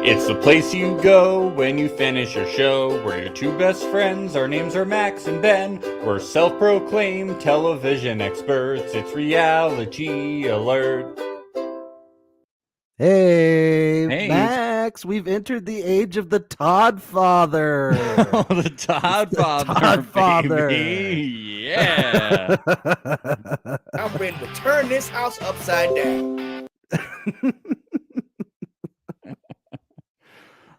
It's the place you go when you finish your show. We're your two best friends. Our names are Max and Ben. We're self-proclaimed television experts. It's Reality Alert. Hey, Hey. Max, we've entered the age of the Todd Father. Oh, the Todd Father, Todd Father. baby. Yeah. I'm ready to turn this house upside down.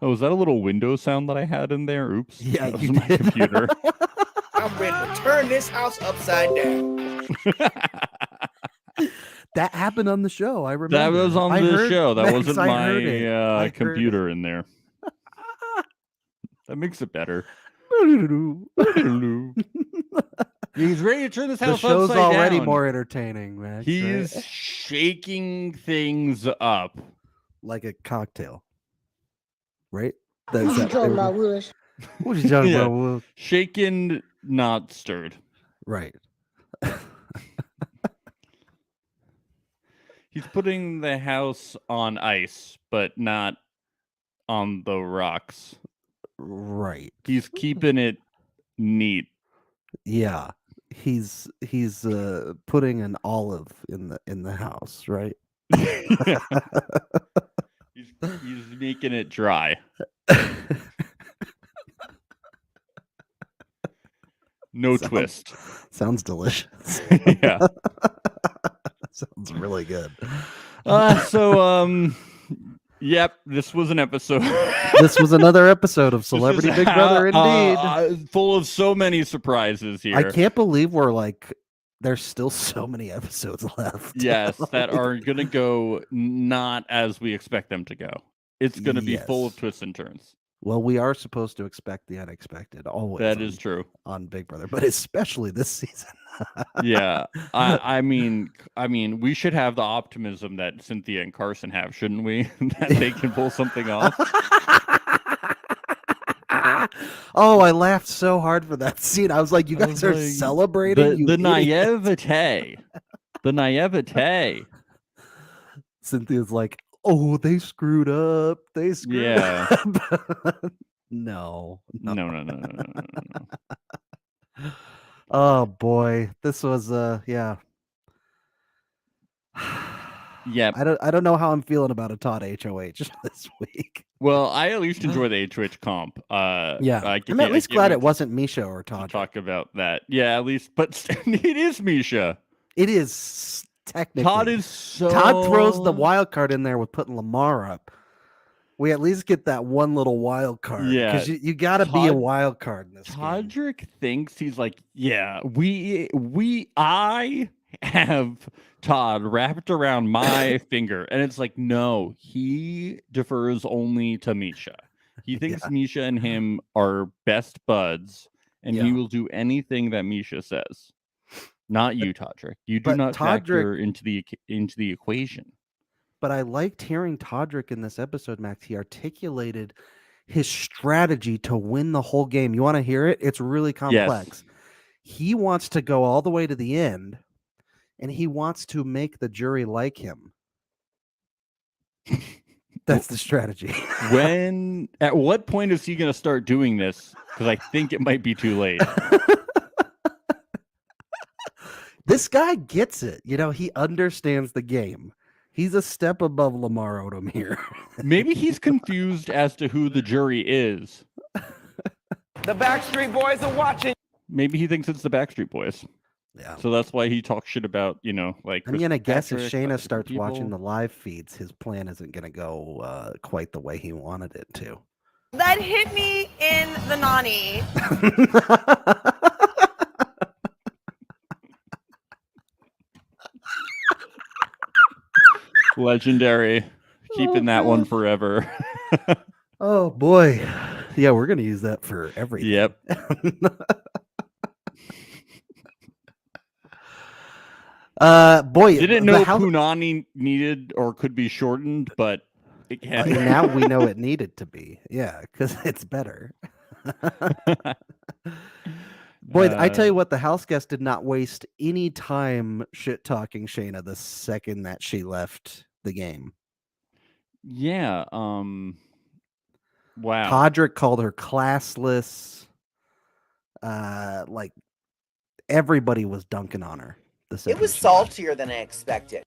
Oh, was that a little window sound that I had in there? Oops. Yeah, that you was my did. computer. I'm ready to turn this house upside down. That happened on the show. I remember. That was on I the heard- show. That Max, wasn't I heard it. I my heard computer in there. That makes it better. it. He's ready to turn this The house show's upside already down. more entertaining, Max. He's right? shaking things up. Like a cocktail, right? What you talking about, Willis? What you talking Yeah. about, Will? Shaken, not stirred. Right. He's putting the house on ice, but not on the rocks. Right. He's keeping it neat. Yeah. He's putting an olive in the house, right? He's making it dry. No twist. Sounds delicious. Yeah. Sounds really good. Yep, this was an episode. This was another episode of This Celebrity is Big Brother, indeed. full of so many surprises here. I can't believe there's still so many episodes left. Yes, that are gonna go not as we expect them to go. It's gonna be full of Yes. twists and turns. Well, we are supposed to expect the unexpected always. That is true. on Big Brother, but especially this season. Yeah, I mean, we should have the optimism that Cynthia and Carson have, shouldn't we? That they can pull something off. Oh, I laughed so hard for that scene. I was like, you I guys was are like, celebrating. the you idiots." naivete, the naivete. Cynthia's like, oh, they screwed up. They screwed Yeah. up. No. No. Oh boy. This was yeah. Yep. I don't know how I'm feeling about a Todd HOH this week. Well, I at least enjoy the HOH comp. Yeah. I'm at least glad it wasn't Misha or to Todd. talk about that. Yeah, at least, but it is Misha. It is technically. Todd throws the wild card in there with putting Lamar up. We at least get that one little wild card. Yeah, Because you got to be a Todd- wild card in this game. Todrick thinks he's like, yeah, I have Todd wrapped around my finger, and it's like, no, he defers only to Misha. He thinks Misha and him are best buds, and he Yeah. will do anything that Misha says. Not you, Todrick. You do but not factor Todrick- into the equation. But I liked hearing Todrick in this episode, Max. He articulated his strategy to win the whole game. You want to hear it? It's really complex. He wants to go all the way to the end, and he wants to make the jury like him. That's the strategy. At what point is he going to start doing this? Because I think it might be too late. This guy gets it. He understands the game. He's a step above Lamar Odom here. Maybe he's confused as to who the jury is. The Backstreet Boys are watching. Maybe he thinks it's the Backstreet Boys. Yeah. So that's why he talks shit about, like. I'm going to guess if Patrick, Shayna other starts watching people. the live feeds, his plan isn't going to go quite the way he wanted it to. That hit me in the nanny. Legendary. Keeping that one God. forever. Oh, boy. Yeah, we're going to use that for everything. Yep. Boy, Didn't the know house- Punani needed or could be shortened, but it can. now we know it needed to be. Yeah, because it's better. Boy, I tell you what, the house guest did not waste any time shit talking Shayna the second that she left the game. Yeah. Wow. Todrick called her classless. Like everybody was dunking on her. It was saltier than I expected.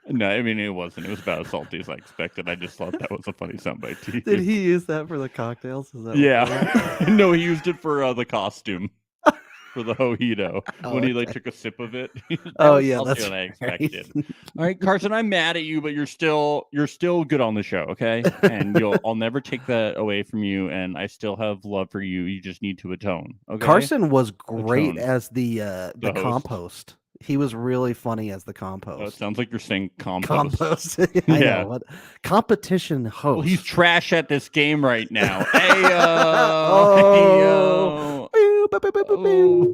No, I mean it wasn't. It was about as salty as I expected. I just thought that was a funny soundbite to Did use. he use that for the cocktails? Is that what Yeah. No, he used it for the costume. For the mojito. When he like took a sip of it. Oh yeah, saltier that's than I right. expected. All right, Carson, I'm mad at you, but you're still good on the show, okay? And I'll never take that away from you, and I still have love for you. You just need to atone. Okay. Carson was great Atone. as the The host. compost. He was really funny as the Oh, it compost. sounds like you're saying compost. Compost. I Yeah. know. What competition host. Well, he's trash at this game right now. Hey Oh. Boo, boo, boo, boo, boo, boo.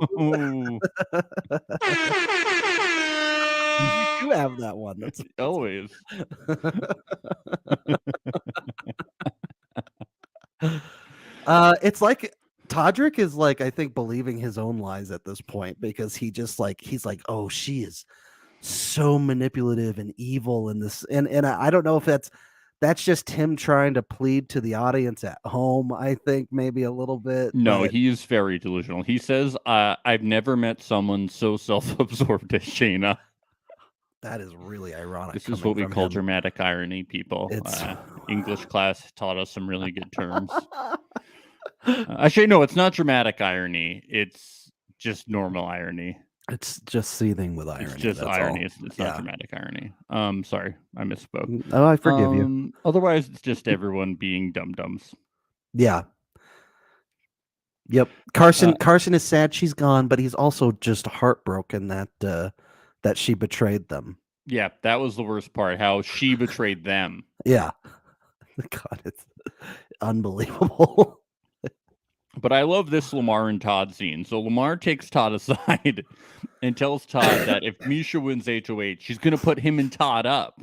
You do have that one. That's Always. It's like Todrick is like, I think, believing his own lies at this point because he's like, oh, she is so manipulative and evil in this, and I don't know if that's just him trying to plead to the audience at home. I think maybe a little bit. No, but he is very delusional. He says, I've never met someone so self-absorbed as Shayna. that is really ironic. This is coming what we from call him. dramatic irony, people. It's- English class taught us some really good terms. Actually, no, it's not dramatic irony. It's just normal irony. It's just seething with irony. It's just that's irony. all. It's Yeah. not dramatic irony. Sorry, I misspoke. Oh, I forgive you. Otherwise, it's just everyone being dum-dums. Yeah. Yep. Carson is sad she's gone, but he's also just heartbroken that she betrayed them. Yeah, that was the worst part. How she betrayed them. Yeah. God, it's unbelievable. But I love this Lamar and Todd scene. So Lamar takes Todd aside and tells Todd that if Misha wins HOH, she's going to put him and Todd up.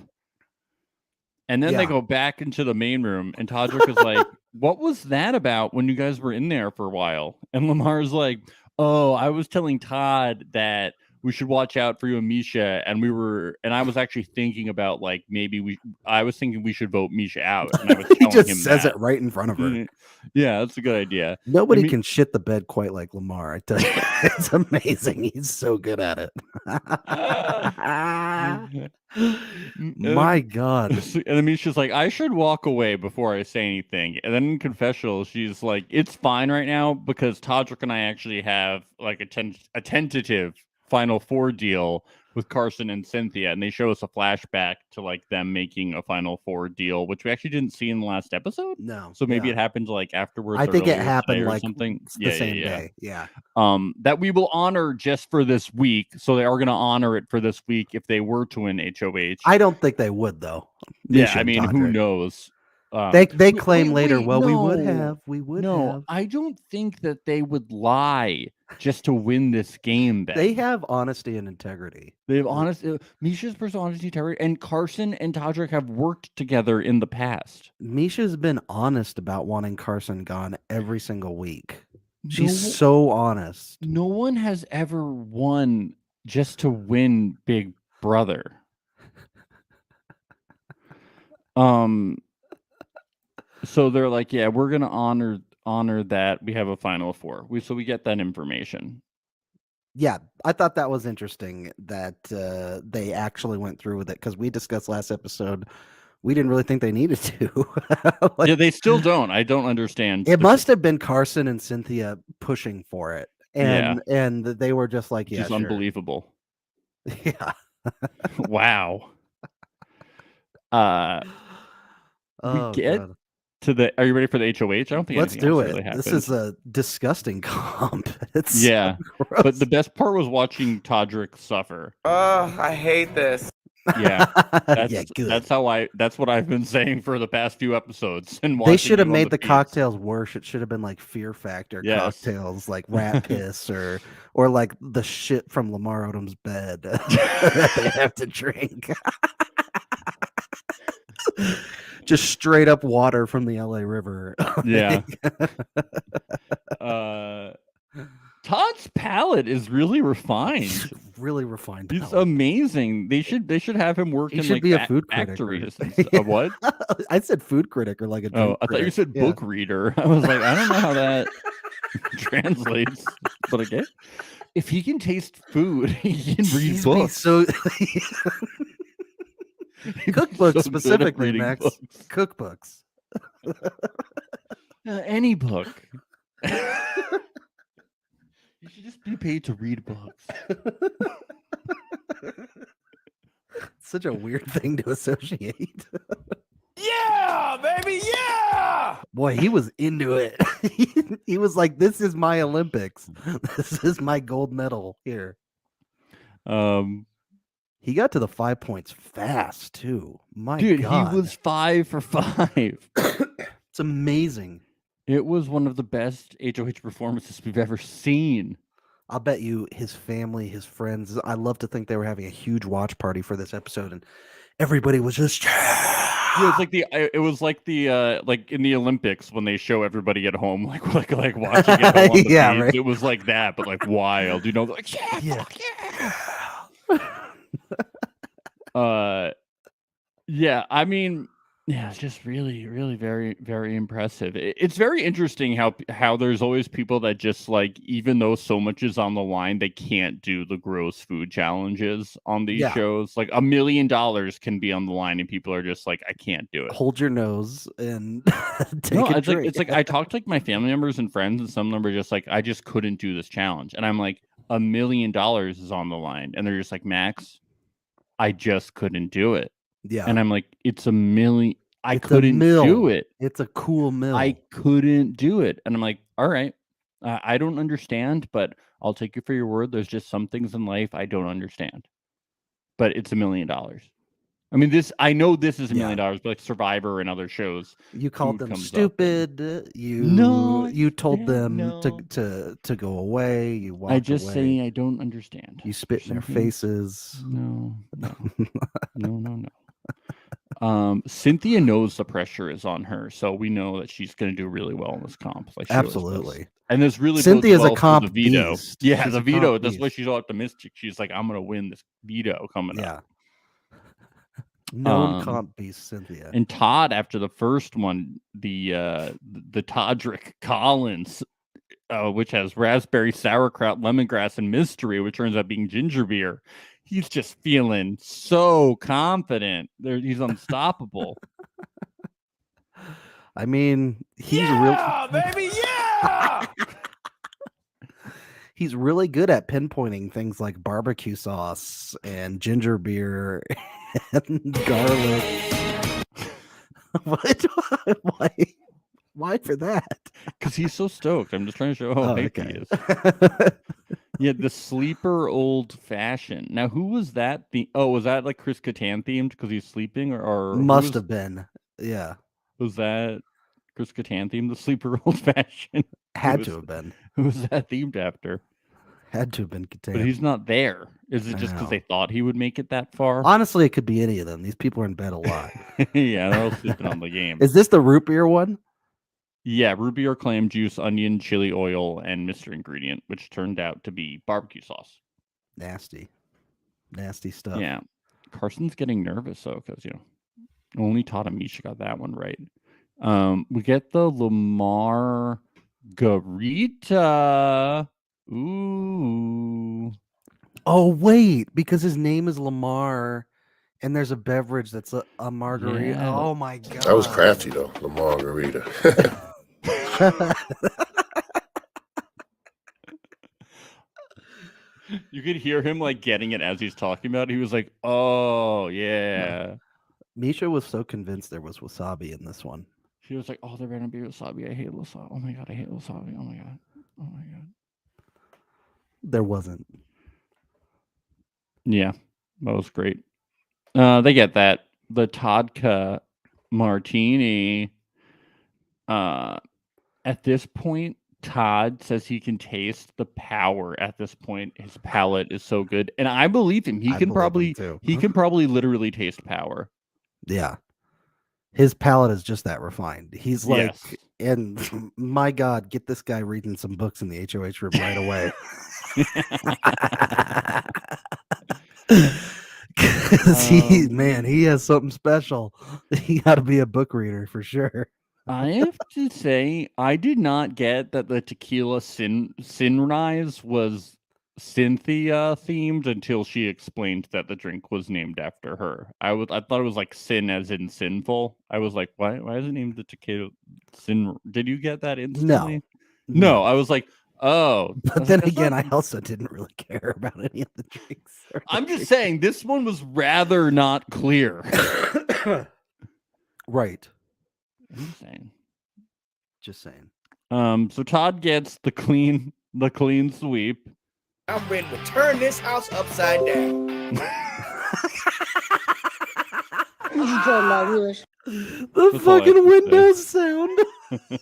And then they Yeah. go back into the main room, and Todrick is like, what was that about when you guys were in there for a while? And Lamar's like, oh, I was telling Todd that we should watch out for you and Misha. And I was actually thinking about like, I was thinking we should vote Misha out. And I was He telling just him says that. it right in front of her. Yeah, that's a good idea. Nobody Me- can shit the bed quite like Lamar. I tell you, it's amazing. He's so good at it. My God. And then Misha's like, I should walk away before I say anything. And then in confessional, she's like, it's fine right now because Todrick and I actually have like a tentative Final Four deal with Carson and Cynthia. And they show us a flashback to like them making a Final Four deal, which we actually didn't see in the last episode. No. So maybe yeah. it happened like afterwards. I or think it earlier happened today or like something. the same day. Yeah. That we will honor just for this week. So they are going to honor it for this week if they were to win HOH. I don't think they would though. Yeah, Misha I and mean, who Todrick. knows? They claim wait, later, wait, well, we would no. have. We would No, have. I don't think that they would lie just to win this game. Ben. They have honesty and integrity. They have honest. Misha's personal honesty, integrity, and Carson and Todrick have worked together in the past. Misha's been honest about wanting Carson gone every single week. She's No- so honest. No one has ever won just to win Big Brother. So they're like, yeah, we're gonna honor that. We have a Final Four. We get that information. Yeah, I thought that was interesting that they actually went through with it because we discussed last episode. We didn't really think they needed to. Like, Yeah, they still don't. I don't understand. it must have been Carson and Cynthia pushing for it, Yeah. and they were just like, yeah, Just sure. unbelievable. Yeah. Wow. Oh, get God. Are you ready for the HOH? I don't think Let's anything do else it. really This happens. is a disgusting comp. It's so Yeah, gross. but the best part was watching Todrick suffer. Oh, I hate this. Yeah, that's, yeah, good. that's what I've been saying for the past few episodes. And They watching should have you on made the feeds. cocktails worse. It should have been like Fear Factor Yes. cocktails, like rat piss or like the shit from Lamar Odom's bed that they have to drink. Just straight up water from the LA River. Yeah. Todd's palate is really refined. really refined. He's palate. amazing. They should have him work He in should like be a food critic. factories. Or... And stuff. What? I said food critic or like a. Oh, I thought you said book reader. I was like, I don't know how that translates, but okay. If he can taste food, he can read He's books. So cookbooks so specifically, Max. Books. Cookbooks. Any book. You should just be paid to read books. Such a weird thing to associate. Yeah, baby, yeah. Boy, he was into it. He was like, "This is my Olympics. This is my gold medal here." He got to the 5 points fast too. My dude, God, he was 5 for 5. It's amazing. It was one of the best HOH performances we've ever seen. I'll bet you his family, his friends. I love to think they were having a huge watch party for this episode, and everybody was just. Yeah, it was like the like in the Olympics when they show everybody at home like watching it home on the Yeah, feeds. right. It was like that, but like wild, like Yeah. fuck yeah. Yeah, I mean, yeah, it's just really, really very, very impressive. It's very interesting how there's always people that just like, even though so much is on the line, they can't do the gross food challenges on these shows. Like $1 million can be on the line, and people are just like, I can't do it. Hold your nose and take a drink. It's like I talked to like my family members and friends, and some of them are just like, I just couldn't do this challenge, and I'm like, $1 million is on the line, and they're just like, Max, I just couldn't do it. Yeah. And I'm like, it's $1 million. I couldn't do it. It's a cool mill. I couldn't do it. And I'm like, all right, I don't understand, but I'll take you for your word. There's just some things in life I don't understand. But it's $1 million. I mean, I know this is $1 million, but like Survivor and other shows. You called them comes up stupid. You told them no. to go away. You walked I just away. say I don't understand. You spit in their Something- faces. No. Cynthia knows the pressure is on her, so we know that she's going to do really well in this comp. Like she always does. Absolutely. And this really Cynthia's bodes a well for comp the veto. beast. Yeah, She's the a veto. comp That's why beast. she's all optimistic. She's like, I'm going to win this veto coming up. Known comp beast, Cynthia. And Todd, after the first one, the Todrick Collins, which has raspberry, sauerkraut, lemongrass, and mystery, which turns out being ginger beer. He's just feeling so confident. He's unstoppable. I mean, he's baby, yeah. he's really good at pinpointing things like barbecue sauce and ginger beer and garlic. What? Why for that? Because he's so stoked. I'm just trying to show how hype he is. Yeah, the sleeper old fashioned. Now, who was that? Was that like Chris Kattan themed because he's sleeping, or Must have been. Yeah, was that Chris Kattan themed? The sleeper old fashioned had to have been. Who was that themed after? Had to have been Kattan. But he's not there. Is it just because they thought he would make it that far? Honestly, it could be any of them. These people are in bed a lot. Yeah, they're all sleeping on the game. Is this the root beer one? Yeah, root beer, clam juice, onion, chili oil, and mystery ingredient, which turned out to be barbecue sauce. Nasty stuff. Yeah, Carson's getting nervous though, because only Todd and Misha got that one right. We get the Lamar Garita. Ooh. Oh wait, because his name is Lamar, and there's a beverage that's a margarita. Yeah. Oh my god, That was crafty though, the margarita. You could hear him like getting it as he's talking about it. He was like, "Oh yeah." Misha was so convinced there was wasabi in this one. She was like, "Oh, there better be wasabi. I hate wasabi. Oh my god, I hate wasabi. Oh my god. Oh my god." There wasn't. Yeah, that was great. They get that the Todka martini. At this point, Todd says he can taste the power. At this point, his palate is so good, and I believe him. He can probably literally taste power. Yeah, his palate is just that refined. He's like, Yes. and my God, get this guy reading some books in the HOH room right away. 'Cause he has something special. He got to be a book reader for sure. I have to say, I did not get that the tequila Sunrise was Cynthia themed until she explained that the drink was named after her. I thought it was like sin as in sinful. I was like, why is it named the tequila sin? Did you get that instantly? No. I was like, oh. But then again, I also didn't really care about any of the drinks. I'm just saying this one was rather not clear. Right. I'm saying. Just saying. So Todd gets the clean sweep. I'm ready to turn this house upside down. The fucking Windows sound. We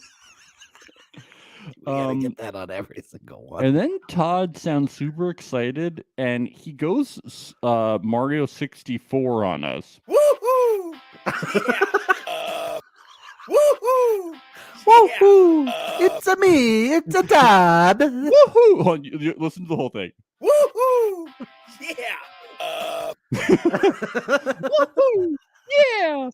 gotta get that on every single one. And then Todd sounds super excited, and he goes Mario 64 on us. Woohoo! Woohoo! Woohoo! It's a me. It's a Todd. Woohoo! Hold on, you listen to the whole thing. Woohoo! Yeah. Woohoo! Yeah.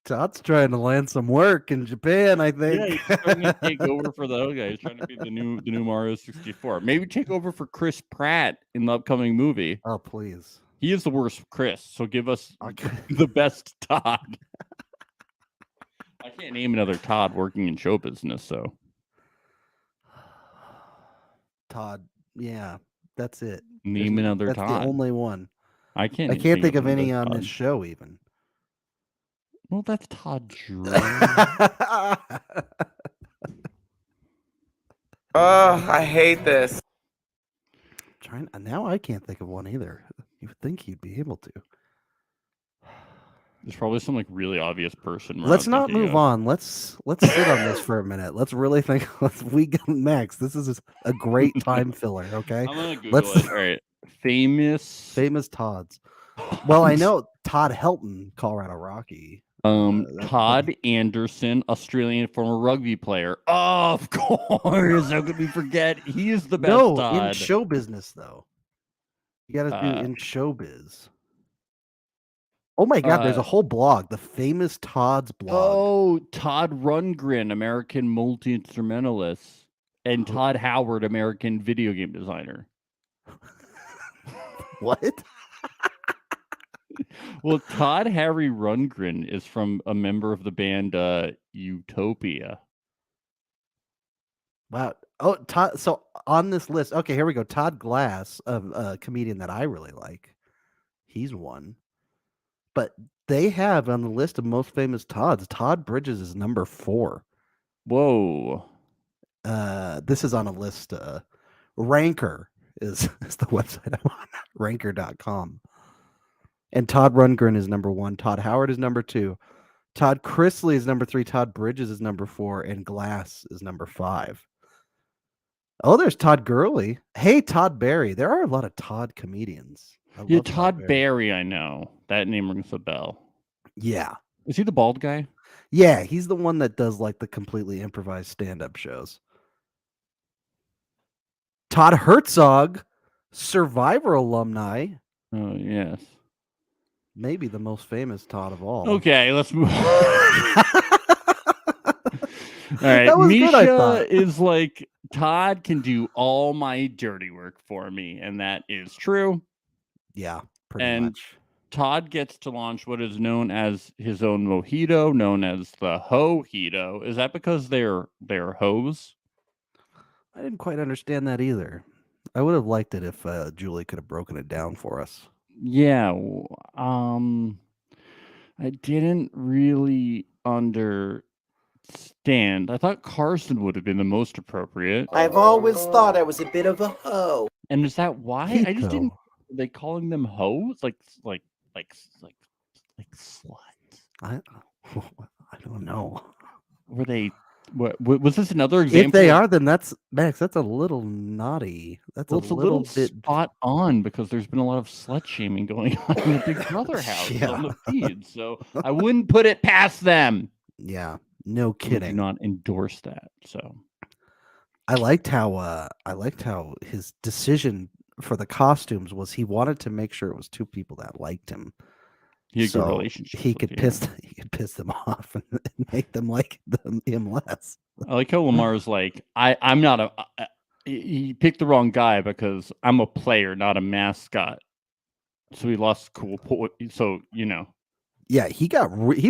Todd's trying to land some work in Japan, I think. Yeah, he's trying to take over for the other guy. He's trying to be the new Mario 64. Maybe take over for Chris Pratt in the upcoming movie. Oh, please. He is the worst Chris, so give us the best Todd. I can't name another Todd working in show business, so. Todd, yeah, that's it. Name another that's Todd. That's the only one. I can't think of any on this show, even. Well, that's Todd Drew. I hate this. Now I can't think of one either. You would think he'd be able to. There's probably some like really obvious person. Let's not move on. Let's sit on this for a minute. Let's really think. We go next. This is a great time filler. Okay. I'm gonna Google it. All right. Famous Todds. Well, I know Todd Helton, Colorado Rocky. Todd Anderson, Australian former rugby player. Oh, of course. How could we forget? He is the best. No, Todd. in show business though. You got to do in showbiz. Oh my God, there's a whole blog, the Famous Todd's blog. Oh, Todd Rundgren, American multi-instrumentalist, and Todd Howard, American video game designer. What? Well, Todd Harry Rundgren is from a member of the band Utopia. Wow. Oh, Todd. So on this list, okay, here we go. Todd Glass, a comedian that I really like. He's one. But they have on the list of most famous Todds, Todd Bridges is number 4. Whoa. This is on a list. Ranker is the website I'm on. Ranker.com. And Todd Rundgren is number 1. Todd Howard is number 2. Todd Chrisley is number 3. Todd Bridges is number 4. And Glass is number 5. Oh, there's Todd Gurley. Hey, Todd Barry. There are a lot of Todd comedians. Yeah, Todd Barry, I know. That name rings a bell. Yeah. Is he the bald guy? Yeah, he's the one that does like the completely improvised stand-up shows. Todd Herzog, Survivor alumni. Oh, yes. Maybe the most famous Todd of all. Okay, let's move on. All right, That was Misha good, I thought. is like, Todd can do all my dirty work for me, and that is true. Yeah, pretty And much. Todd gets to launch what is known as his own mojito, known as the Ho-hito. Is that because they're hoes? I didn't quite understand that either. I would have liked it if Julie could have broken it down for us. Yeah, I didn't really understand. I thought Carson would have been the most appropriate. I've always thought I was a bit of a hoe. And is that why? I just didn't. Hito. Are they calling them hoes? Like sluts? I don't know. Were they? What was this another example? If they are, then that's Max. That's a little naughty. That's Well, a it's a little little bit. spot on because there's been a lot of slut shaming going on in the Big Brother house on the feed. So I wouldn't put it past them. Yeah, no I do kidding. not endorse that. So I liked how his decision for the costumes was he wanted to make sure it was two people that liked him. He had good So relationships. he with, could piss them off and make them like him less. I like how Lamar's like, I'm not a. He picked the wrong guy because I'm a player, not a mascot. So he lost cool point. So Yeah, he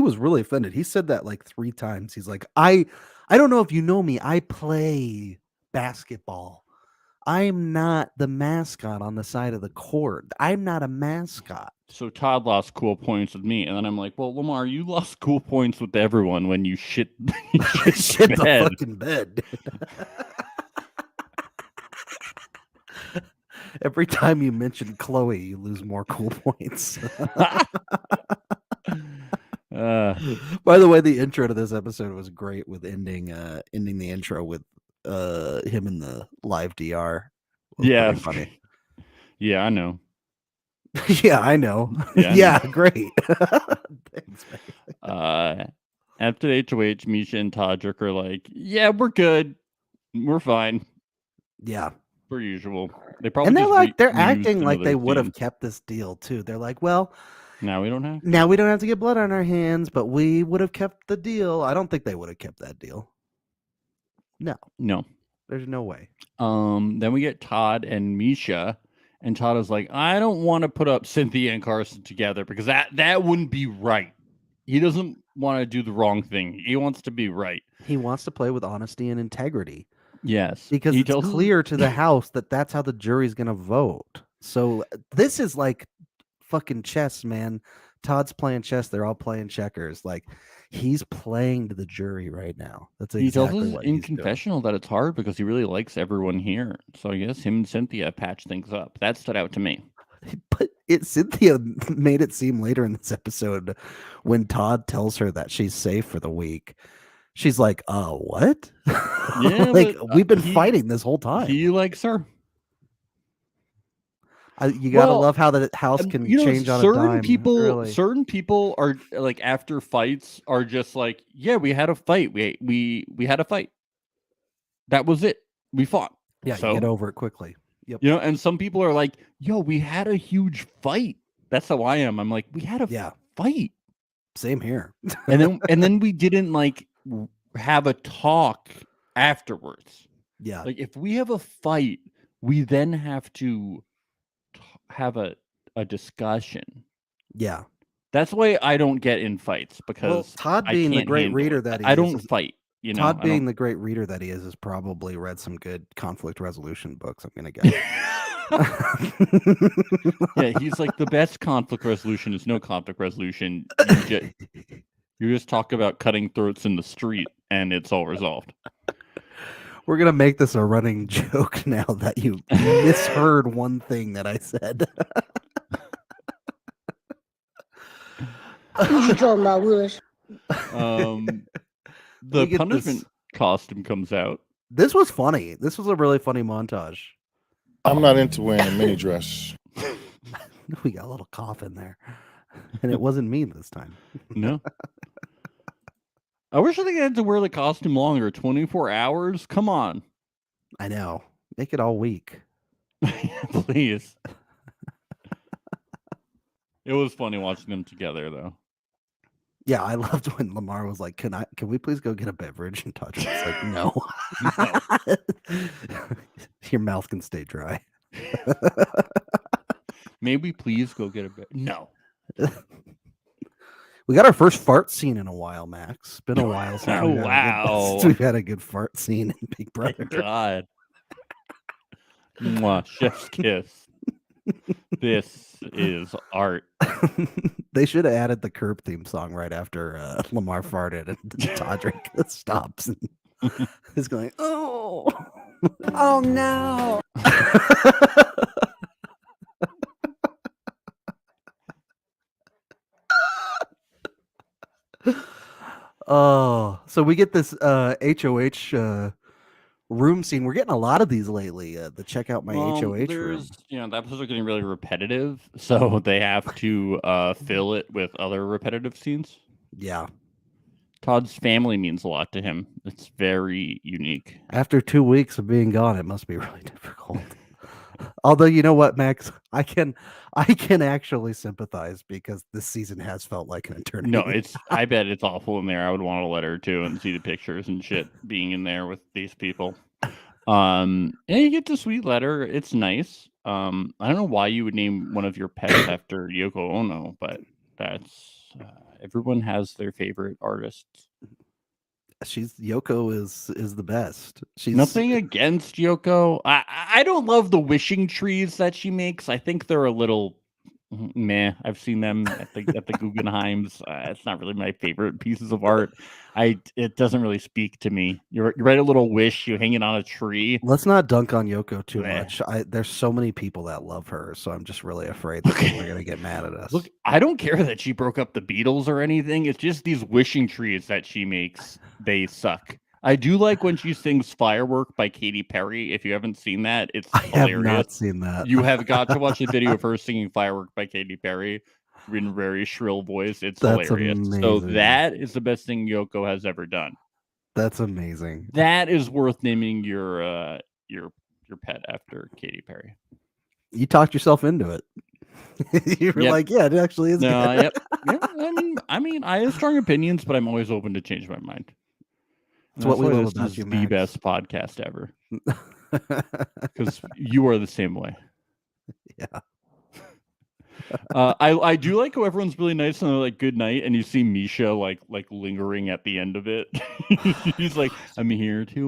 was really offended. He said that like 3 times. He's like, I don't know if you know me. I play basketball. I'm not the mascot on the side of the court. I'm not a mascot. So Todd lost cool points with me, and then I'm like, well, Lamar, you lost cool points with everyone when you shit, Shit the bed. fucking bed. Every time you mention Chloe, you lose more cool points. By the way, the intro to this episode was great with ending the intro with him in the live DR. Yeah, funny. Yeah, I know. Yeah, I know. Yeah, Yeah, great. Thanks, man. After HOH, Misha and Todrick are like, yeah, we're good. We're fine. Yeah. Per usual. They probably and they're just like they're acting like they another would have scene. kept this deal too. They're like, well, Now we don't have. now we don't have to get blood on our hands, but we would have kept the deal. I don't think they would have kept that deal. No, there's no way. Then we get Todd and Misha, and Todd is like, I don't want to put up Cynthia and Carson together because that wouldn't be right. He doesn't want to do the wrong thing. He wants to be right. He wants to play with honesty and integrity. Yes, because it's clear to the house that that's how the jury's gonna vote. So this is like fucking chess, man. Todd's playing chess. They're all playing checkers. Like he's playing to the jury right now. That's exactly he tells us what in he's confessional that it's hard because he really likes everyone here. So I guess him and Cynthia patch things up. That stood out to me. But Cynthia made it seem later in this episode when Todd tells her that she's safe for the week. She's like, what? Yeah, like but, we've been fighting this whole time. He likes her. You gotta love how the house can change on a dime. Certain people are like after fights are just like, yeah, we had a fight. We had a fight. That was it. We fought. Yeah, so, you get over it quickly. Yep. And some people are like, yo, we had a huge fight. That's how I am. I'm like, we had a fight. Same here. and then we didn't like have a talk afterwards. Yeah. Like if we have a fight, we then have to have a discussion. Yeah. That's why I don't get in fights because Todd being the great reader that he I is, don't fight. Todd being the great reader that he is probably read some good conflict resolution books. I'm gonna guess. Yeah, he's like the best conflict resolution is no conflict resolution. You just talk about cutting throats in the street and it's all resolved. We're gonna make this a running joke now that you misheard one thing that I said. What you talking about, Willis? The punishment costume comes out. This was funny. This was a really funny montage. I'm not into wearing a mini dress. We got a little cough in there. And it wasn't me this time. No. I wish I had to wear the costume longer. 24 hours? Come on. I know. Make it all week. Please. It was funny watching them together, though. Yeah, I loved when Lamar was like, "Can we please go get a beverage?" And Todd was like, "No, your mouth can stay dry." Maybe please go get a beverage. No. We got our first fart scene in a while, Max. It's been a while since we've had a good fart scene in Big Brother. God. Mwah, chef's kiss. This is art. They should have added the Curb theme song right after Lamar farted and Todrick stops and is going, oh no. Oh, so we get this HOH room scene. We're getting a lot of these lately. The check out my HOH room. The episodes are getting really repetitive, so they have to fill it with other repetitive scenes. Yeah. Todd's family means a lot to him. It's very unique. After 2 weeks of being gone, it must be really difficult. Although, you know what, Max, I can actually sympathize because this season has felt like an eternity. No, I bet it's awful in there. I would want a letter too and see the pictures and shit being in there with these people. And you get the sweet letter. It's nice. I don't know why you would name one of your pets after Yoko Ono, but that's everyone has their favorite artists. Yoko is the best. She's Nothing against Yoko. I don't love the wishing trees that she makes. I think they're a little meh. I've seen them at the Guggenheims. It's not really my favorite pieces of art. It doesn't really speak to me. You write a little wish, you hang it on a tree. Let's not dunk on Yoko too much. There's so many people that love her, so I'm just really afraid that people are gonna get mad at us. Look, I don't care that she broke up the Beatles or anything. It's just these wishing trees that she makes. They suck. I do like when she sings Firework by Katy Perry. If you haven't seen that, it's hilarious. have not seen that. You have got to watch the video of her singing Firework by Katy Perry in a very shrill voice. It's hilarious. Amazing. So that is the best thing Yoko has ever done. That's amazing. That is worth naming your pet after Katy Perry. You talked yourself into it. You were like, yeah, it actually is. No, yep. I mean, I have strong opinions, but I'm always open to change my mind. That's what we love this about is you, the Max. best podcast ever. Because you are the same way. Yeah. I do like how everyone's really nice and they're like good night, and you see Misha like lingering at the end of it. He's like, I'm here to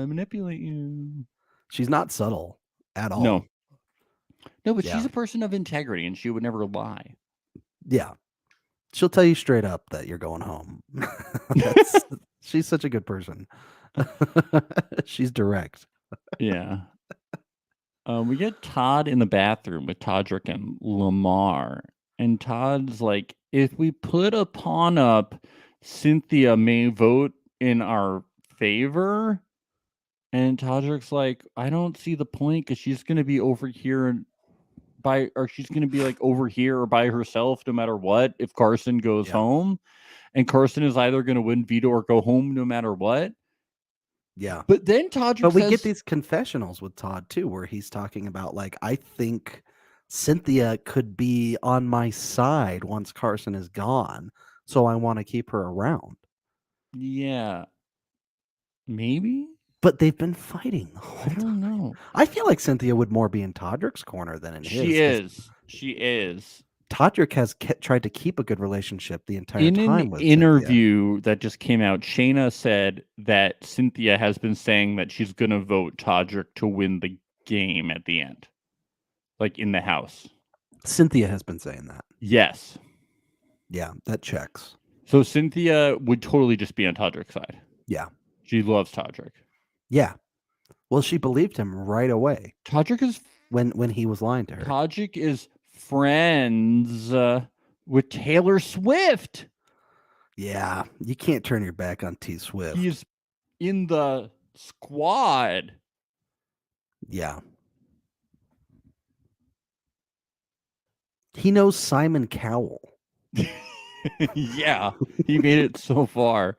manipulate you. She's not subtle at all. No, but she's a person of integrity and she would never lie. Yeah. She'll tell you straight up that you're going home. She's such a good person. She's direct. Yeah. We get Todd in the bathroom with Todrick and Lamar. And Todd's like, if we put a pawn up, Cynthia may vote in our favor. And Todrick's like, I don't see the point because she's going to be over here she's going to be like over here or by herself no matter what if Carson goes home. And Carson is either going to win veto or go home no matter what. Yeah. But then Todrick But we get these confessionals with Todd too, where he's talking about like, I think Cynthia could be on my side once Carson is gone. So I want to keep her around. Yeah. Maybe? But they've been fighting the whole I don't know. I feel like Cynthia would more be in Todrick's corner than in his. She is. Todrick has tried to keep a good relationship the entire in time. an with interview that just came out, Shayna said that Cynthia has been saying that she's going to vote Todrick to win the game at the end, like in the house. Cynthia has been saying that. Yes. Yeah, that checks. So Cynthia would totally just be on Todrick's side. Yeah. She loves Todrick. Yeah. Well, she believed him right away. Todrick is when he was lying to her. Todrick is friends with Taylor Swift. Yeah, you can't turn your back on T Swift. He's in the squad. Yeah. He knows Simon Cowell. Yeah, he made it so far.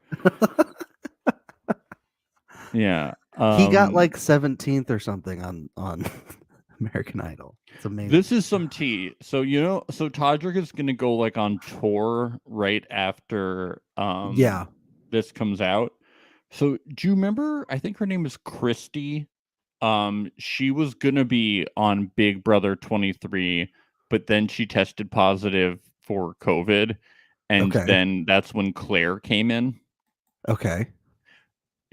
Yeah. He got like 17th or something on American Idol. It's amazing. This is some tea. So Todrick is gonna go like on tour right after this comes out. So do you remember? I think her name is Christy. She was gonna be on Big Brother 23, but then she tested positive for COVID, and then that's when Claire came in. Okay.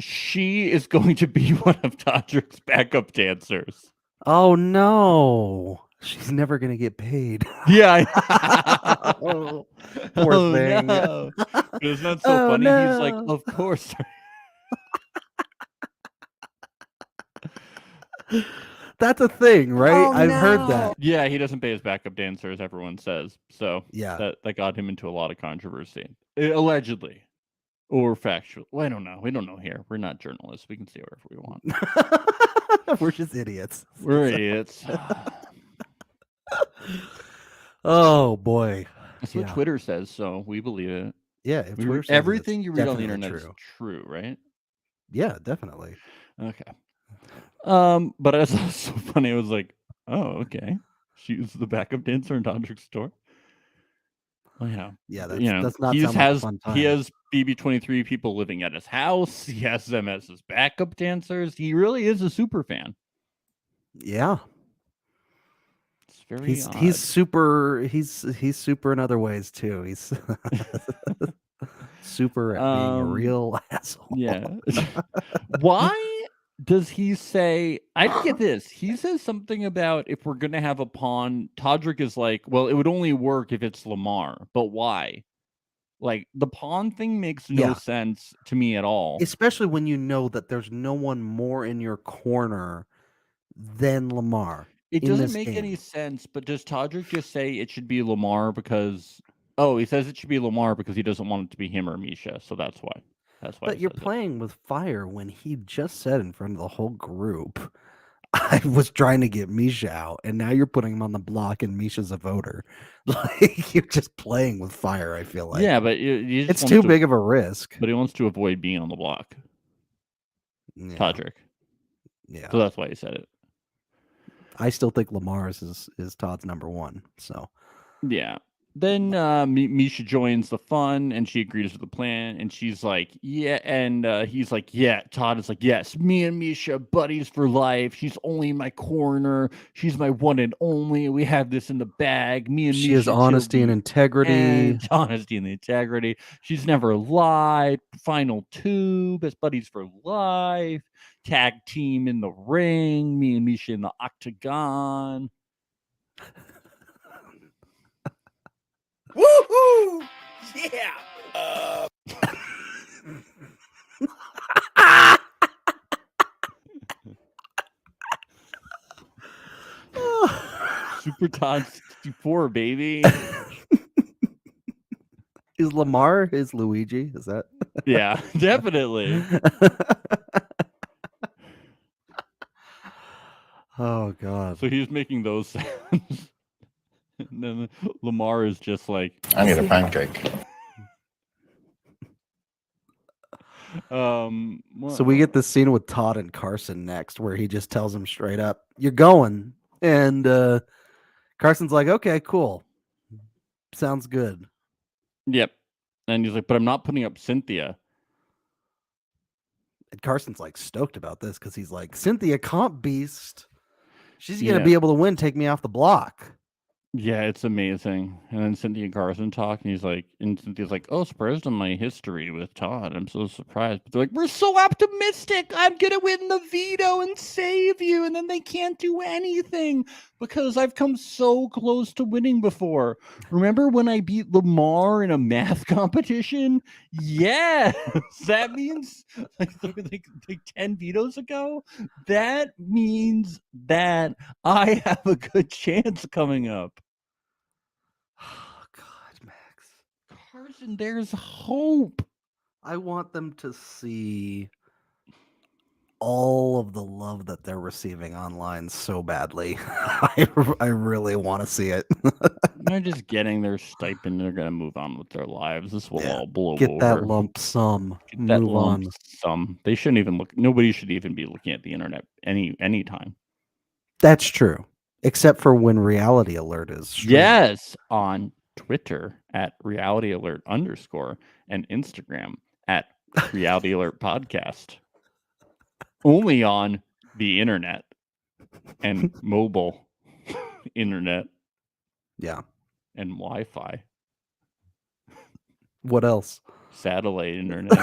She is going to be one of Todrick's backup dancers. Oh no. She's never gonna get paid. Yeah. Oh, poor thing. No. Isn't that so funny? No. He's like, of course. That's a thing, right? I've heard that. Yeah, he doesn't pay his backup dancers, everyone says. So yeah, that got him into a lot of controversy. Allegedly. Or factual. Well, I don't know. We don't know here. We're not journalists. We can say whatever we want. We're just idiots. We're idiots. Oh boy. That's what Twitter says, so we believe it. Yeah, if Twitter says it, Everything it's you read on the definitely internet is true, right? Yeah, definitely. Okay. But I thought it was so funny. It was like, oh, okay. She was the backup dancer in Todrick's store. Oh yeah. Yeah, he that's not just sound like a has fun he time. has BB23 people living at his house. He has them as his backup dancers. He really is a super fan. Yeah. It's very He's odd. super super in other ways too. He's super at being a real asshole. Yeah. Why does he say, I didn't get this. He says something about if we're gonna have a pawn, Todrick is like, well, it would only work if it's Lamar. But why? Like the pawn thing makes no Yeah. sense to me at all. Especially when you know that there's no one more in your corner than Lamar. It in doesn't this make game. any sense, but does Todrick just say it should be Lamar because he says it should be Lamar because he doesn't want it to be him or Misha, so that's why. That's why. But he you're says it. playing with fire when he just said in front of the whole group, I was trying to get Misha out, and now you're putting him on the block, and Misha's a voter. Like you're just playing with fire. I feel like Yeah, but you just it's wants too to- big of a risk. But he wants to avoid being on the block, Yeah. Todrick. Yeah, So that's why he said it. I still think Lamar is Todd's number one. So Yeah. Then Misha joins the fun and she agrees with the plan and she's like, yeah. And he's like, yeah. Todd is like, yes, me and Misha, buddies for life. She's only in my corner. She's my one and only. We have this in the bag. Me and she Misha. has honesty and integrity. And honesty and integrity. She's never lied. Final two. Best buddies for life. Tag team in the ring. Me and Misha in the octagon. Woohoo! Yeah. Super Todd 64, baby. Is Lamar his Luigi? Is that? Yeah, definitely. Oh God. So he's making those sounds. And then Lamar is just like, I need a pancake. So we get this scene with Todd and Carson next, where he just tells him straight up, "You're going," and Carson's like, "Okay, cool, sounds good." Yep. And he's like, but I'm not putting up Cynthia. And Carson's like stoked about this because he's like, "Cynthia, comp beast, she's gonna Yeah. be able to win. Take me off the block." Yeah, it's amazing. And then Cynthia and Carson talk, and Cynthia's like, oh, surprised on my history with Todd. I'm so surprised. But they're like, we're so optimistic. I'm going to win the veto and save you. And then they can't do anything because I've come so close to winning before. Remember when I beat Lamar in a math competition? Yes. That means like 10 vetoes ago. That means that I have a good chance coming up. Oh God, Max. Carson, there's hope. I want them to see all of the love that they're receiving online so badly. I really want to see it. They're just getting their stipend. They're gonna move on with their lives. This will Yeah, all blow Get over. that lump sum. Get that Move lump on. sum. They shouldn't even look. Nobody should even be looking at the internet any time. That's true. Except for when Reality Alert is streaming. Yes, on Twitter at Reality Alert _ and Instagram at Reality Alert Podcast. Only on the internet and mobile internet Yeah. and Wi-Fi, What else? satellite internet,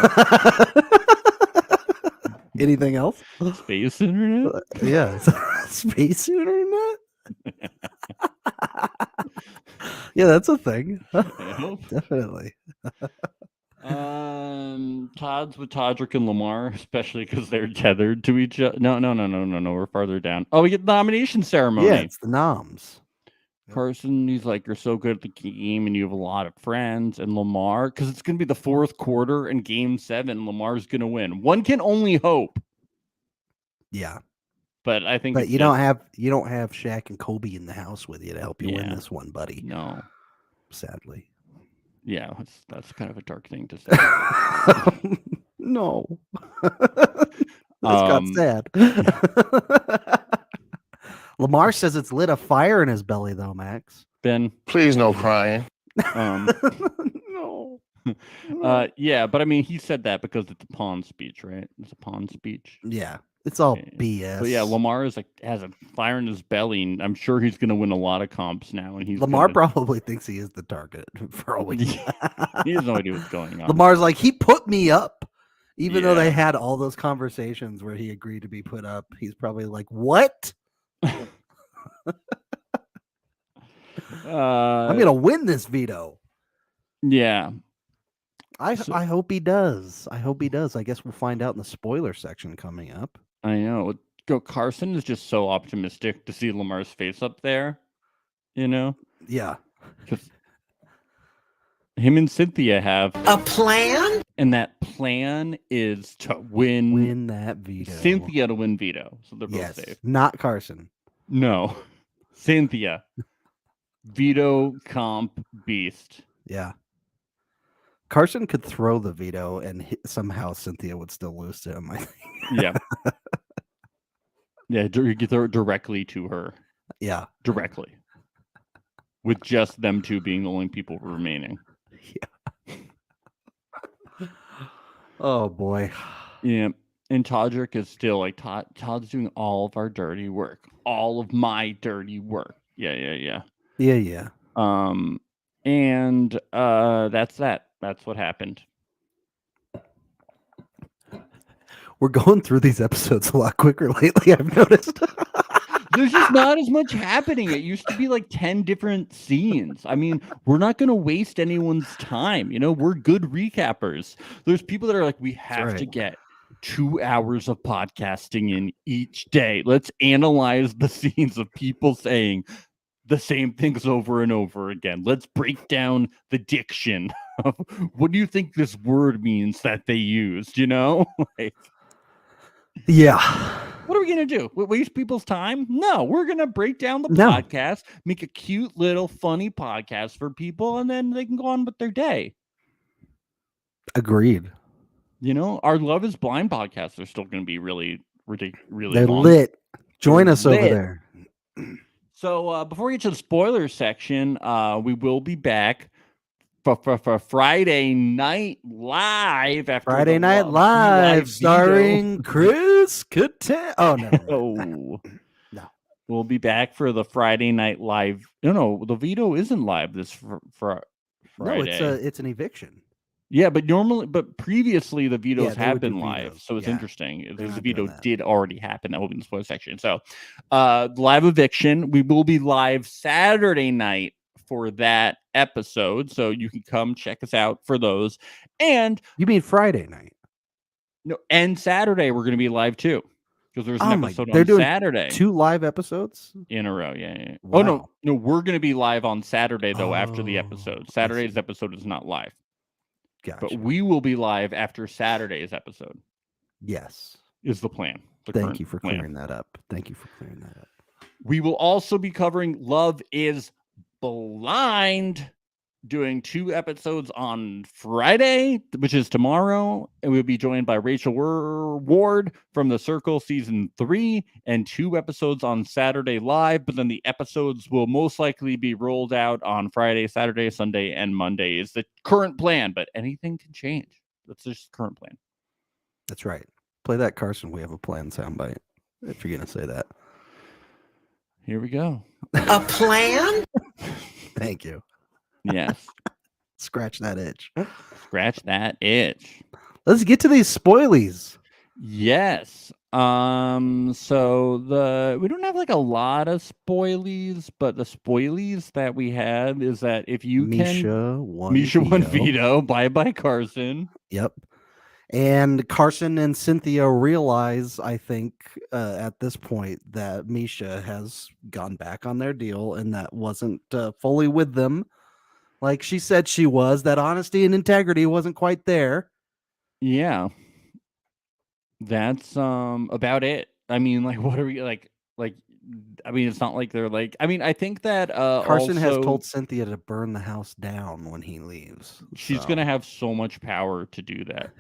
Anything else? space internet. Yeah. Space internet? Yeah, that's a thing. I hope. Definitely. Todd's with Todrick and Lamar, especially because they're tethered to each other. No. We're farther down. Oh, we get the nomination ceremony. Yeah, it's the noms. Carson, he's like, you're so good at the game and you have a lot of friends. And Lamar, because it's going to be the fourth quarter and game 7, Lamar's going to win. One can only hope. Yeah. But I think But it's you just- don't have Shaq and Kobe in the house with you to help you win Yeah. this one, buddy. No. Sadly. Yeah, that's kind of a dark thing to say. No. This got sad. Lamar says it's lit a fire in his belly, though, Max. Ben, Please, no crying. No. yeah, but I mean, he said that because it's a pawn speech, right? It's a pawn speech. Yeah, it's all Yeah. BS. But yeah, Lamar is has a fire in his belly, and I'm sure he's going to win a lot of comps now. And Lamar probably thinks he is the target for all we know. He has no idea what's going on. Lamar's like, he put me up. Even though they had all those conversations where he agreed to be put up, he's probably like, what? I'm gonna win this veto. Yeah. I hope he does. I hope he does. I guess we'll find out in the spoiler section coming up. I know. Carson is just so optimistic to see Lamar's face up there. You know? Yeah. Because him and Cynthia have A plan? And that plan is to win that veto. Cynthia to win veto. So they're both safe. Not Carson. No. Cynthia. Veto comp beast. Yeah. Carson could throw the veto and somehow Cynthia would still lose to him, I think. Yeah. Yeah, you can throw it directly to her. Yeah. Directly. With just them two being the only people remaining. Yeah. Oh boy. Yeah. And Todrick is still like Todd's doing all of our dirty work. All of my dirty work. Yeah. Yeah. And that's that. That's what happened. We're going through these episodes a lot quicker lately, I've noticed. There's just not as much happening. It used to be like 10 different scenes. I mean, we're not going to waste anyone's time. You know, we're good recappers. There's people that are like, we have to get 2 hours of podcasting in each day. Let's analyze the scenes of people saying the same things over and over again. Let's break down the diction of what do you think this word means that they used, you know? Like, yeah. What are we going to do? Waste people's time? No, we're going to break down the podcast, make a cute little funny podcast for people, and then they can go on with their day. Agreed. You know, our Love is Blind podcasts are still going to be really They're long. lit. Join us over there. So before we get to the spoiler section, we will be back for Friday Night Live. After Friday Night Live, starring Chris Kattan. Oh, no. No. We'll be back for the Friday Night Live. No, the veto isn't live this Friday. No, it's an eviction. Yeah, but previously the vetoes have been live, so it's interesting. The veto did already happen. That will be in the spoiler section. So, live eviction. We will be live Saturday night for that episode, so you can come check us out for those. And you mean Friday night? No, and Saturday we're going to be live too, because there's an episode on doing Saturday. 2 live episodes in a row. Yeah. Wow. Oh no, we're going to be live on Saturday though. After the episode, Saturday's episode is not live. Gotcha. But we will be live after Saturday's episode. Yes, is the plan. Thank you for clearing that up. We will also be covering Love is Blind, doing 2 episodes on Friday, which is tomorrow, and we'll be joined by Rachel Ward from The Circle season 3, and 2 episodes on Saturday live. But then the episodes will most likely be rolled out on Friday, Saturday, Sunday, and Monday is the current plan, but anything can change. That's just the current plan. That's right. Play that Carson We Have a Plan soundbite if you're gonna say that. Here we go. A plan? Thank you. Yes. Scratch that itch. Scratch that itch. Let's get to these spoilies. Yes. So we don't have like a lot of spoilies, but the spoilies that we have is that if you Misha won veto. Bye Carson. Yep. And Carson and Cynthia realize, I think, at this point that Misha has gone back on their deal and that wasn't fully with them. Like she said she was. That honesty and integrity wasn't quite there. Yeah. That's about it. I mean, like, what are we like I mean, it's not like they're like. I mean, I think that Carson has also told Cynthia to burn the house down when he leaves. she's so. gonna have so much power to do that.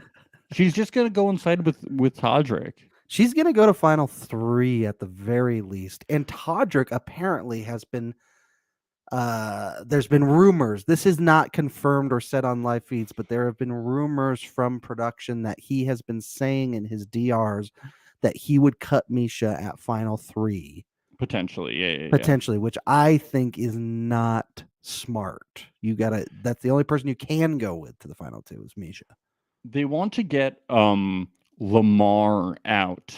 She's just gonna go inside with Todrick. She's gonna go to final 3 at the very least. And Todrick apparently has been. There's been rumors. This is not confirmed or said on live feeds, but there have been rumors from production that he has been saying in his DRs that he would cut Misha at final 3. Potentially, yeah. Potentially, which I think is not smart. That's the only person you can go with to the final 2 is Misha. They want to get Lamar out.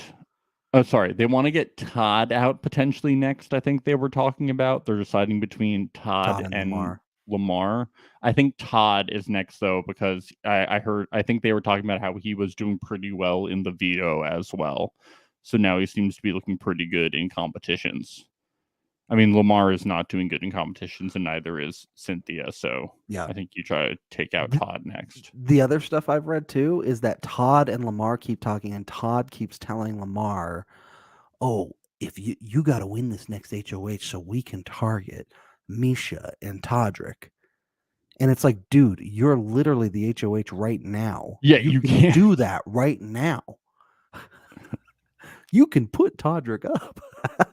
Oh, sorry. They want to get Todd out potentially next. I think they were talking about. They're deciding between Todd and Lamar. I think Todd is next though, because I think they were talking about how he was doing pretty well in the veto as well. So now he seems to be looking pretty good in competitions. I mean, Lamar is not doing good in competitions, and neither is Cynthia. So yeah, I think you try to take out Todd next. The other stuff I've read too is that Todd and Lamar keep talking, and Todd keeps telling Lamar, "Oh, if you got to win this next HOH, so we can target Misha and Todrick." And it's like, dude, you're literally the HOH right now. Yeah, you can do that right now. You can put Todrick up.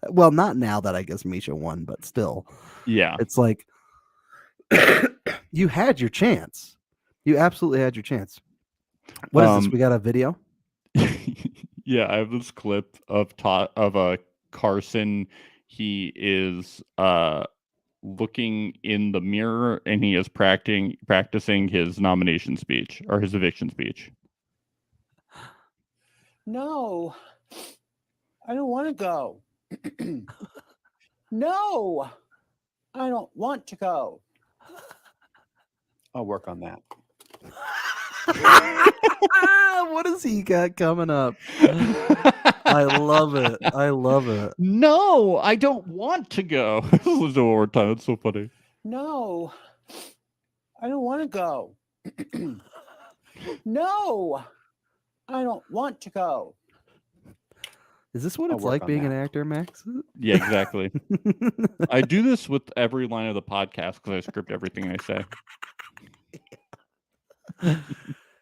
Well, not now that I guess Misha won, but still. Yeah. It's like you had your chance. You absolutely had your chance. What is this? We got a video? Yeah, I have this clip of Carson. He is looking in the mirror and he is practicing his nomination speech or his eviction speech. No. I don't want to go. No, I don't want to go. I'll work on that. What has he got coming up? I love it. I love it. No, I don't want to go. Listen to it one more time. It's so funny. No, I don't want to go. No, I don't want to go. Is this what it's like being an actor, Max? Yeah, exactly. I do this with every line of the podcast because I script everything I say.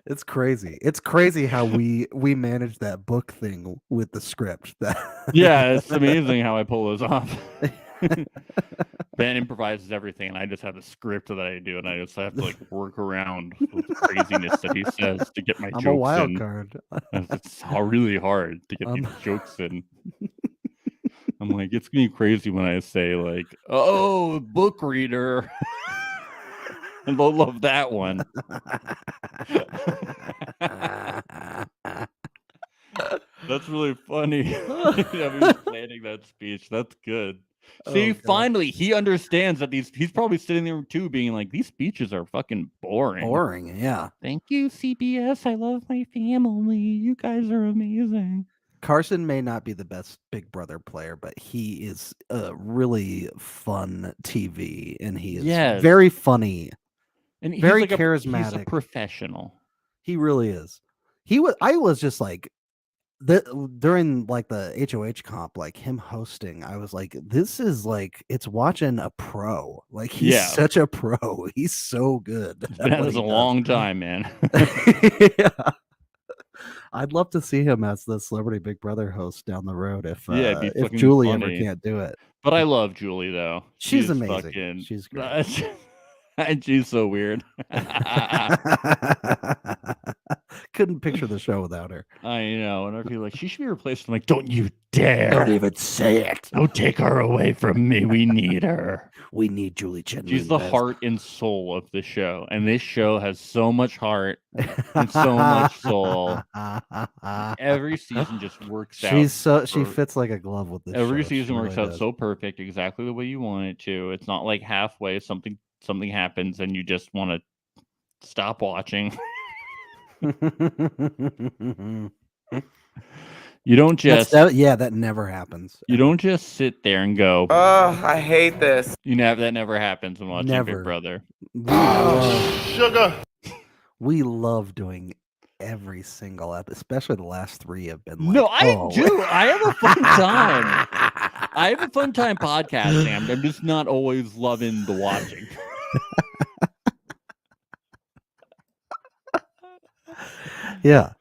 It's crazy. It's crazy how we manage that book thing with the script. Yeah, it's amazing how I pull those off. Ben improvises everything, and I just have a script that I do, and I just have to like work around with the craziness that he says to get my jokes in. I'm a wild card. It's really hard to get these jokes in. I'm like, it's gonna be crazy when I say like, "Oh, book reader," and they'll love that one. That's really funny. I was planning that speech. That's good. See, finally, he understands that he's probably sitting there too, being like, these speeches are fucking boring. Boring, yeah. Thank you, CBS. I love my family. You guys are amazing. Carson may not be the best Big Brother player, but he is really fun TV, and he is very funny and very like charismatic. He's a professional. He really is. I was just like, during like the HOH comp, like him hosting, I was like, this is like it's watching a pro. Like he's such a pro. He's so good. That was a long time, man. Yeah. I'd love to see him as the Celebrity Big Brother host down the road if Julie ever can't do it. But I love Julie though. She's amazing. She's great. And she's so weird. Couldn't picture the show without her. I know. And I feel like she should be replaced. I'm like, don't you dare. Don't even say it. Don't take her away from me. We need her. We need Julie Chen. She's the heart and soul of the show. And this show has so much heart and so much soul. Every season just works out. She fits like a glove with this. Every season works out so perfect, exactly the way you want it to. It's not like halfway something happens and you just want to stop watching. You don't just that never happens. You don't just sit there and go, oh, I hate this. You know, that never happens when watching Big Brother. Sugar. We love doing every single episode, especially the last 3 have been like, no, I do. I have a fun time. I have a fun time podcasting. I'm just not always loving the watching. Yeah.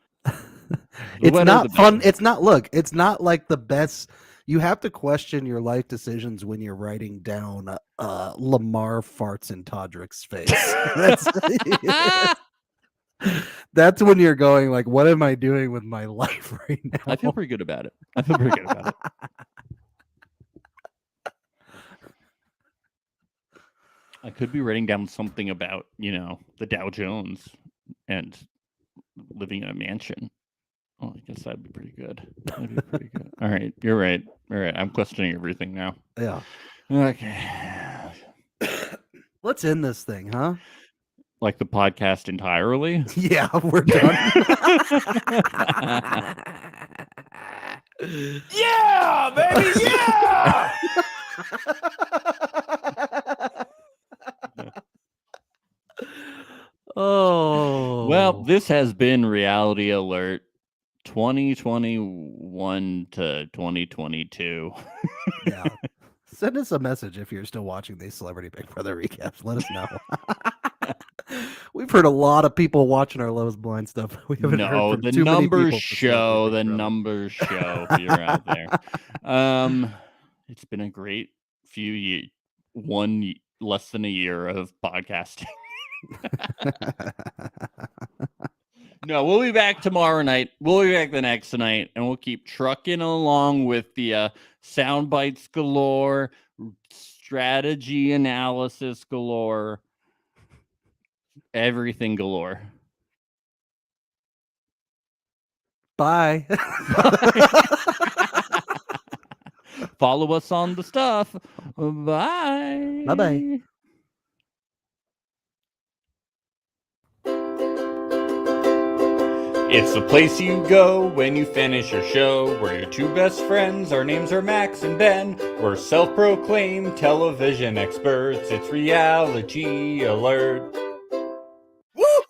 It's wetter, not the fun. better. It's not, look, it's not like the best. You have to question your life decisions when you're writing down Lamar farts in Todrick's face. That's when you're going like, what am I doing with my life right now? I feel pretty good about it. I feel pretty good about it. I could be writing down something about, the Dow Jones and living in a mansion. Oh, I guess that'd be pretty good. That'd be pretty good. All right, you're right. All right, I'm questioning everything now. Yeah. Okay. Let's end this thing, huh? Like the podcast entirely? Yeah, we're done. Yeah, baby, yeah! Oh. Well, this has been Reality Alert 2021 to 2022. Yeah. Send us a message if you're still watching these Celebrity Big Brother recaps. Let us know. We've heard a lot of people watching our Love is Blind stuff. We haven't heard No, from the too many numbers people for show. Celebrity The Big Brother. numbers show. If you're out there. It's been a great few years. Less than a year of podcasting. No, we'll be back tomorrow night. We'll be back the next night, and we'll keep trucking along with the sound bites galore, strategy analysis galore, everything galore. Bye. Follow us on the stuff. Bye. Bye-bye. It's the place you go when you finish your show. We're your two best friends. Our names are Max and Ben. We're self-proclaimed television experts. It's Reality Alert.